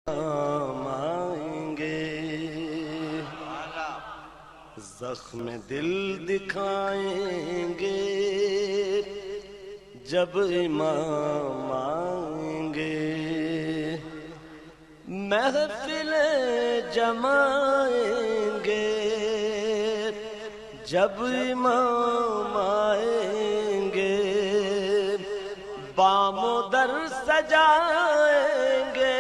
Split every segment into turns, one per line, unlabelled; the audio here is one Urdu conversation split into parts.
آئیں گے، زخم دل دکھائیں گے جب امام آئیں گے، محفل جمائیں گے جب امام آئیں گے، بام و در سجائیں گے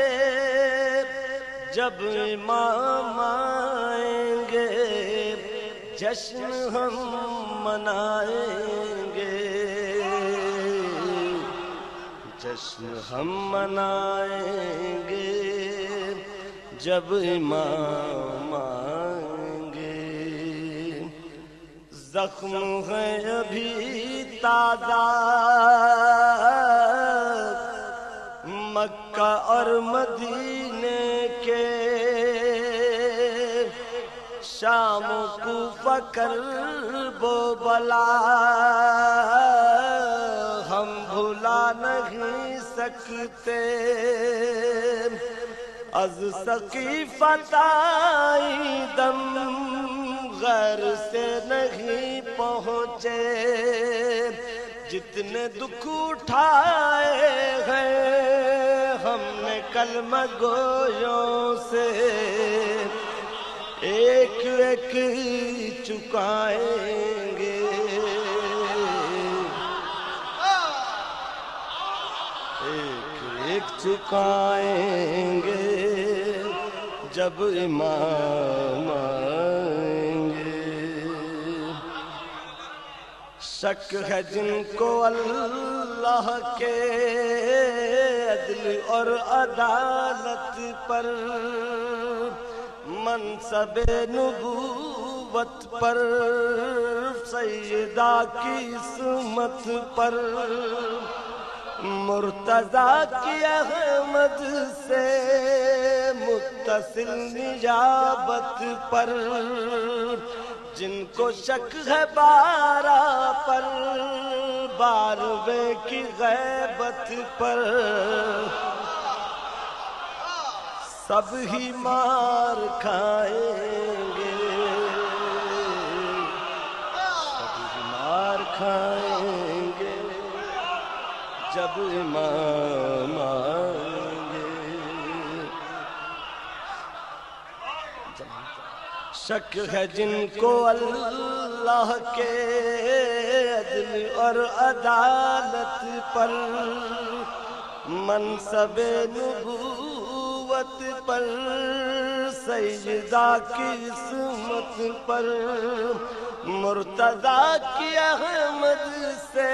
جب امام آئیں گے، جشن ہم منائیں گے، جشن ہم منائیں گے جب امام آئیں گے، زخم ہے ابھی تازہ مکہ اور مدینے کے، شام و کوفہ کرب و بلا ہم بھلا نہیں سکتے، از سقیفہ تائی دم غیر سے نہیں پہنچے، جتنے دکھ اٹھائے ہیں ہم نے کلمہ گویوں سے، ایک ایک چکائیں گے، ایک ایک چکائیں گے جب امام آئیں گے، شک ہے جن کو اللہ کے عدل اور عدالت پر، منصب نبوت پر، سیدہ کی عصمت پر، مرتضیٰ کی احمد سے متصل نجابت پر، جن کو شک ہے بارہ پر، بارویں کی غیبت پر، سب ہی مار کھائیں گے، سب ہی مار کھائیں گے جب امام آئیں گے، شک ہے جن کو اللہ کے عدل اور عدالت پر، منصب نبوت پر، سیدہ کی عصمت پر، مرتضیٰ کی احمد سے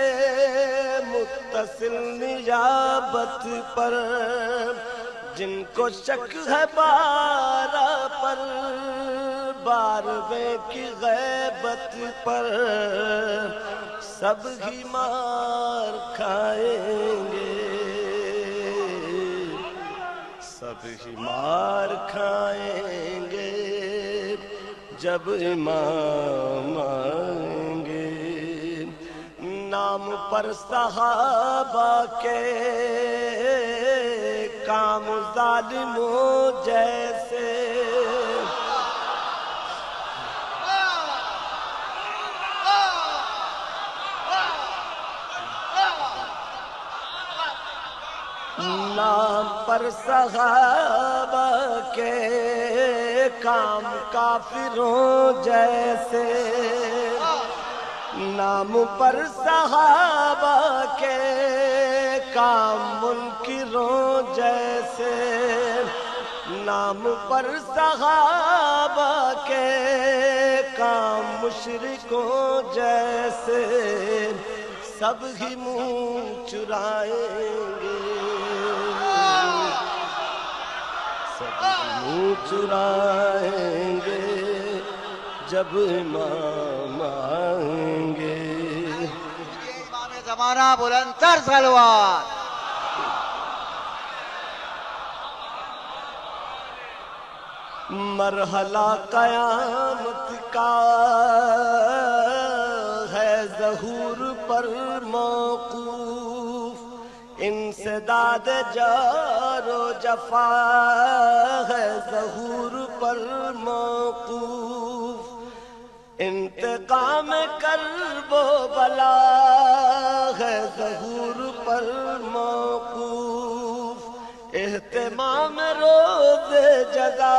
متصل نجابت پر، جن کو شک ہے بارہ پر، بارویں کی غیبت پر، سب ہی مار کھائیں گے، سب ہی مار کھائیں گے جب امام آئیں گے، نام پر صحابہ کے کام ظالموں جیسے، نام پر صحابہ کے کام کافروں جیسے، نام پر صحابہ کے کام منکروں جیسے، نام پر صحابہ کے کام مشرکوں جیسے، سب ہی منہ چرائیں گے، سب ہی منہ چرائیں گے جب امام آئیں گے،
امام زمانہ بلند تر صلوات،
مرحلہ قیامت کا ہے ظہور پر موقوف، انسداد جار و جفا ظہور پر موقوف انتقام کرب و بلا ہے ظہور پر موقوف اہتمام روز جزا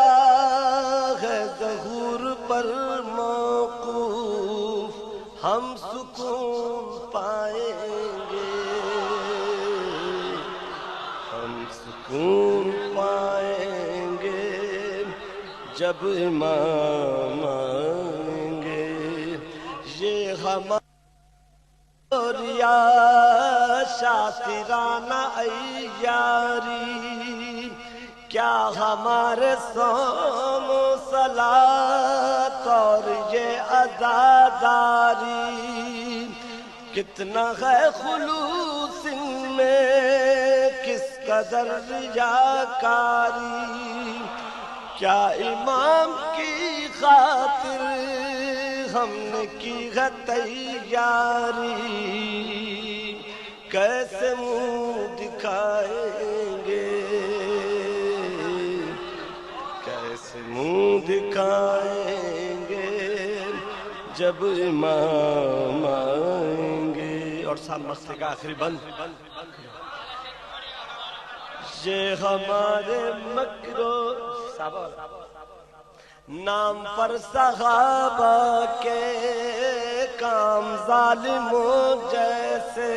ہے ظہور پر موقوف ہم سکون پائیں گے ہم سکون پائیں گے جب امام آئیں گے یہ ہمارا شاکرانہ عیاری کیا ہمارے صوم و صلاۃ اور یہ عزاداری کتنا ہے خلوص ان میں کس قدر ریاکاری کیا امام کی خاطر ہم نے کی ہے تیاری کیسے منہ دکھائیں گے کیسے منہ دکھائیں گے جب امام آئیں گے اور سب مسئلے کا آخری بند یہ ہمارے مکرو نام پر صحابہ کے کام ظالموں جیسے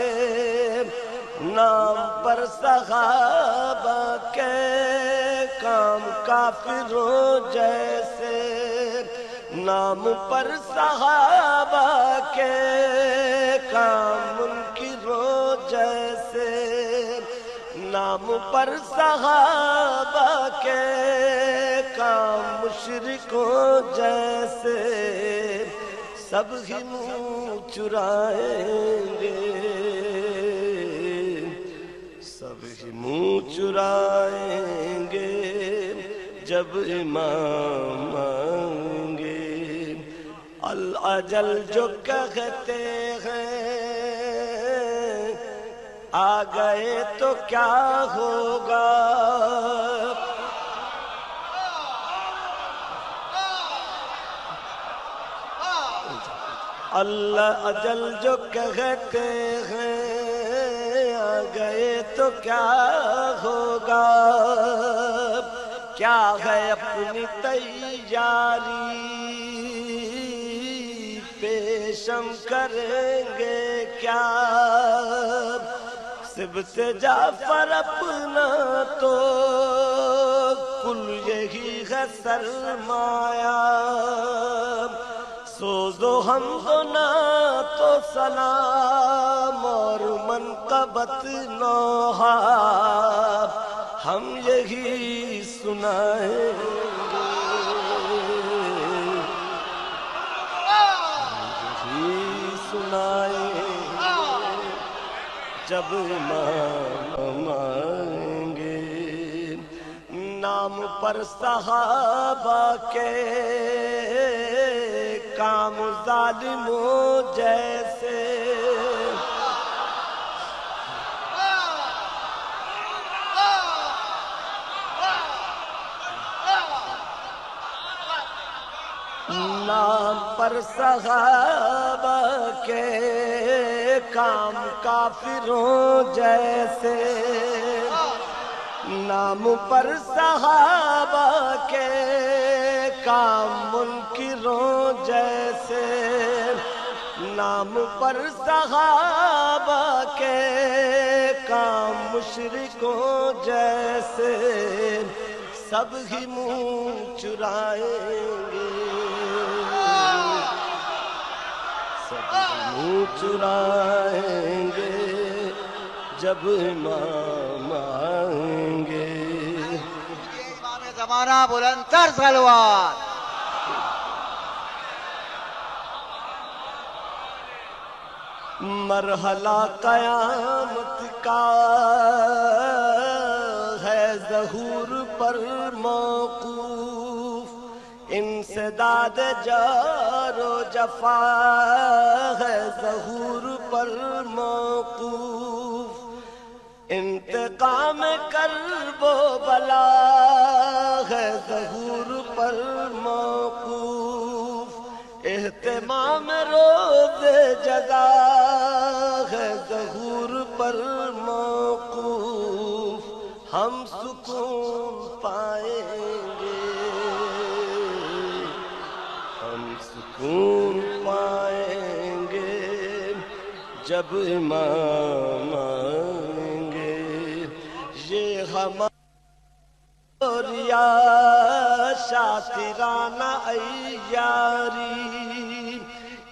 نام پر صحابہ کے کام کافروں جیسے نام پر صحابہ کے کام منکروں جیسے نام پر صحابہ کے کام مشرکوں جیسے سب ہی منہ چرائیں گے سب ہی منہ چرائیں گے جب امام آئیں گے الاجل جو کہتے ہیں آ گئے تو کیا ہوگا اللہ اجل جو کہتے ہیں آ گئے تو کیا ہوگا کیا ہے اپنی تیاری پیشم کریں گے کیا سبت جعفر اپنا تو کل یہی ہے سرمایہ سوز و حمد و نعت و سلام اور منقبت نوحہ ہم یہی سنائیں گے یہی سنائیں گے جب امام آئیں گے نام پر صحابہ کے کام ظالموں جیسے نام پر صحابہ کے کام کافروں جیسے نام پر صحابہ کے کام منکروں جیسے نام پر صحابہ کے کام مشرکوں جیسے سب ہی منہ چرائیں گے سب منہ چرائیں گے جب امام آئیں گے
امام زمانہ بلند تر صلوات
مرحلہ قیامت کا ہے ظہور پر موقوف انسداد جار و جفا ہے ظہور پر موقوف انتقام کرب و بلا ہے ظہور اہتمام روز جزا ہے ظہور پر موقوف، ہم سکون پائیں گے، ہم سکون پائیں گے جب امام آئیں گے۔ یہ ہمارا یا شاکرانہ عیاری،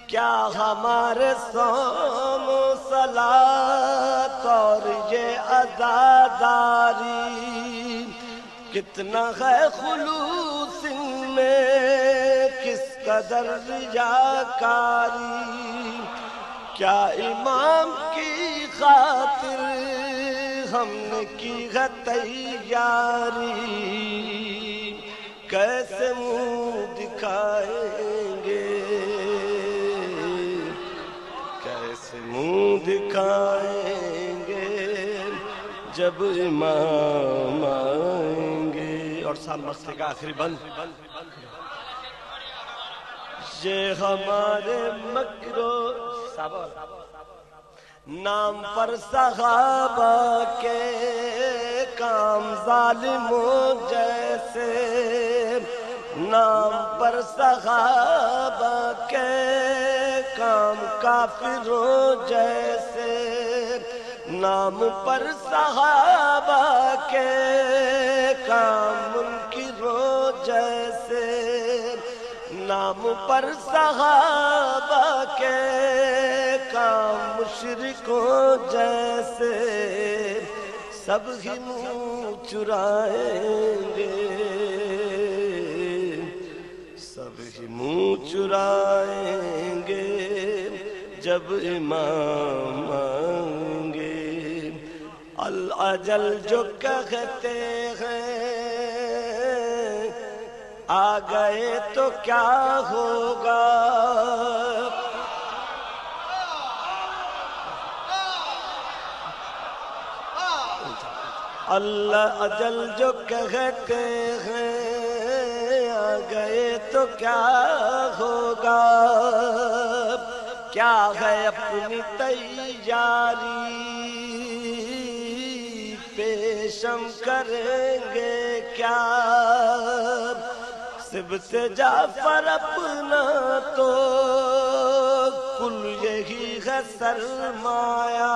کیا ہمارے صوم و صلاۃ اور یہ عزاداری، کتنا ہے خلوص ان میں، کس قدر ریاکاری، کیا امام کی خاطر ہم نے کی ہے تیاری، کیسے منہ دکھائیں گے، کیسے منہ دکھائیں گے جب امام آئیں گے۔ اور سال مسئلے کا آخری بند، یہ ہمارے مکرو نام پر صحابہ کے کام ظالموں جیسے، نام پر صحابہ کے کام کافروں جیسے، نام پر صحابہ کے کام منکروں جیسے، نام پر صحابہ کے کام مشرکوں جیسے، سب ہی منہ چرائیں گے، سب ہی منہ چرائیں گے جب امام آئیں گے۔ الاجل جو کہتے ہیں آ گئے تو کیا ہوگا، اللہ اجل جو کہتے ہیں آ گئے تو کیا ہوگا، کیا ہے اپنی تیاری پیشم کریں گے کیا، سبط جعفر اپنا تو کل یہی ہے سرمایہ،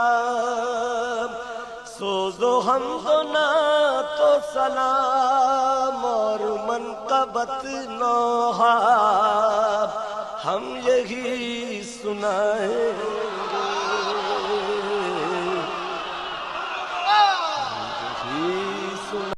سوز و حمد و نعت و سلام اور منقبت نوحہ ہم یہی سنائیں